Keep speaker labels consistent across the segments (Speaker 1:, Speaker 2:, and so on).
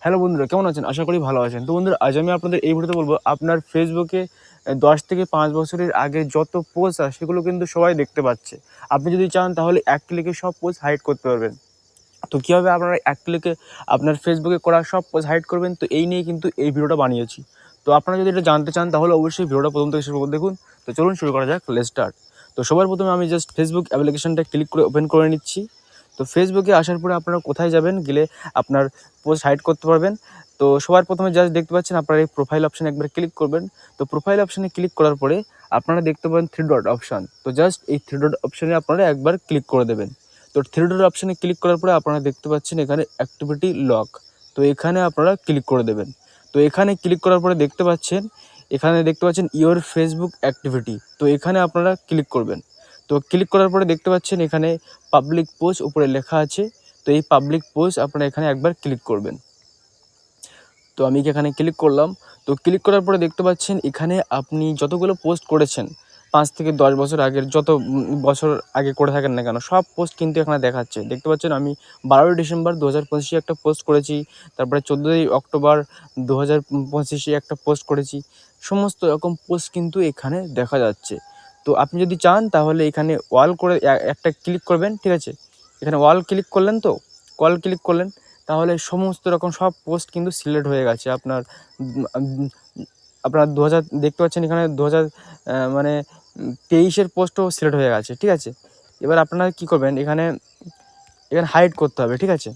Speaker 1: Hello বন্ধুরা, কেমন আছেন? আশা করি ভালো আছেন। তো বন্ধুরা, আজ আমি আপনাদের এই ভিডিওতে বলবো আপনার ফেসবুকে ১০ থেকে ৫ বছরের আগে যত পোস্ট আছে সেগুলো কিন্তু সবাই দেখতে পাচ্ছে। আপনি যদি চান তাহলে এক ক্লিকে সব পোস্ট হাইড করতে পারবেন। তো কীভাবে আপনারা এক ক্লিকে আপনার ফেসবুকে করা সব পোস্ট হাইড করবেন, তো এই নিয়ে কিন্তু এই ভিডিওটা বানিয়েছি। তো আপনারা যদি এটা জানতে চান তাহলে অবশ্যই ভিডিওটা প্রথম থেকে শুরু করে দেখুন। তো চলুন শুরু করা যাক, লেটস স্টার্ট। তো সবার প্রথমে আমি জাস্ট ফেসবুক অ্যাপ্লিকেশনটা ক্লিক করে ওপেন করে নিচ্ছি। তো ফেসবুকে আসার পরে আপনারা কোথায় যাবেন, গেলে আপনার পোস্ট হাইড করতে পারবেন। তো সবার প্রথমে জাস্ট দেখতে পাচ্ছেন আপনারা এই প্রোফাইল অপশানে একবার ক্লিক করবেন। তো প্রোফাইল অপশানে ক্লিক করার পরে আপনারা দেখতে পাবেন 3 ডট অপশান। তো জাস্ট এই 3 ডট অপশানে আপনারা একবার ক্লিক করে দেবেন। তো 3 ডট অপশানে ক্লিক করার পরে আপনারা দেখতে পাচ্ছেন এখানে অ্যাক্টিভিটি লক। তো এখানে আপনারা ক্লিক করে দেবেন। তো এখানে ক্লিক করার পরে দেখতে পাচ্ছেন ইওর ফেসবুক অ্যাক্টিভিটি। তো এখানে আপনারা ক্লিক করবেন। তো ক্লিক করার পরে দেখতে পাচ্ছেন এখানে পাবলিক পোস্ট উপরে লেখা আছে। তো এই পাবলিক পোস্ট আপনারা এখানে একবার ক্লিক করবেন। তো আমি এখানে ক্লিক করলাম। তো ক্লিক করার পরে দেখতে পাচ্ছেন এখানে আপনি যতগুলো পোস্ট করেছেন ৫ থেকে ১০ বছর আগের যত বছর আগে করে থাকেন না কেন, সব পোস্ট কিন্তু এখানে দেখাচ্ছে। দেখতে পাচ্ছেন আমি ১২ই ডিসেম্বর ২০২৫ একটা পোস্ট করেছি, তারপরে ১৪ই অক্টোবর ২০২৫ একটা পোস্ট করেছি। সমস্ত রকম পোস্ট কিন্তু এখানে দেখা যাচ্ছে। তো আপনি যদি চান তাহলে এখানে ওয়াল করে একটা ক্লিক করবেন, ঠিক আছে? এখানে ওয়াল ক্লিক করলেন, তো ওয়াল ক্লিক করলেন, তাহলে সমস্ত রকম সব পোস্ট কিন্তু সিলেক্ট হয়ে গেছে। আপনার ২০০০ দেখতে পাচ্ছেন এখানে ২০০০ মানে ২৩-এর পোস্টও সিলেক্ট হয়ে গেছে, ঠিক আছে? এবার আপনারা কী করবেন, এখানে হাইড করতে হবে, ঠিক আছে?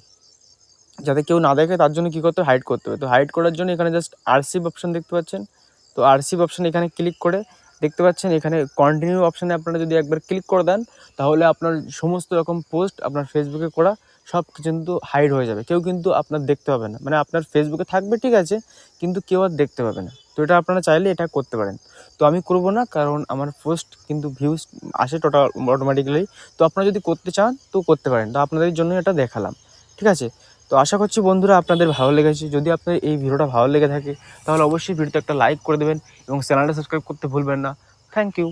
Speaker 1: যাতে কেউ না দেখে তার জন্য কী করতে হবে, হাইড করতে হবে। তো হাইড করার জন্য এখানে জাস্ট আরসিভ অপশান দেখতে পাচ্ছেন। তো আরসিভ অপশান এখানে ক্লিক করে দেখতে পাচ্ছেন এখানে কন্টিনিউ অপশানে আপনারা যদি একবার ক্লিক করে দেন, তাহলে আপনার সমস্ত রকম পোস্ট আপনার ফেসবুকে করা সব কিছু কিন্তু হাইড হয়ে যাবে। কেউ কিন্তু আপনার দেখতে পাবে না। মানে আপনার ফেসবুকে থাকবে, ঠিক আছে, কিন্তু কেউ আর দেখতে পাবে না। তো এটা আপনারা চাইলে এটা করতে পারেন। তো আমি করব না, কারণ আমার পোস্ট কিন্তু ভিউজ আসে অটোমেটিক্যালি। তো আপনারা যদি করতে চান তো করতে পারেন। তো আপনাদের জন্য এটা দেখালাম, ঠিক আছে? তো আশা করছি বন্ধুরা আপনাদের ভালো লেগেছে। যদি আপনার এই ভিডিওটা ভালো লেগে থাকে তাহলে অবশ্যই ভিডিওতে একটা লাইক করে দেবেন এবং চ্যানেলটা সাবস্ক্রাইব করতে ভুলবেন না। Thank you.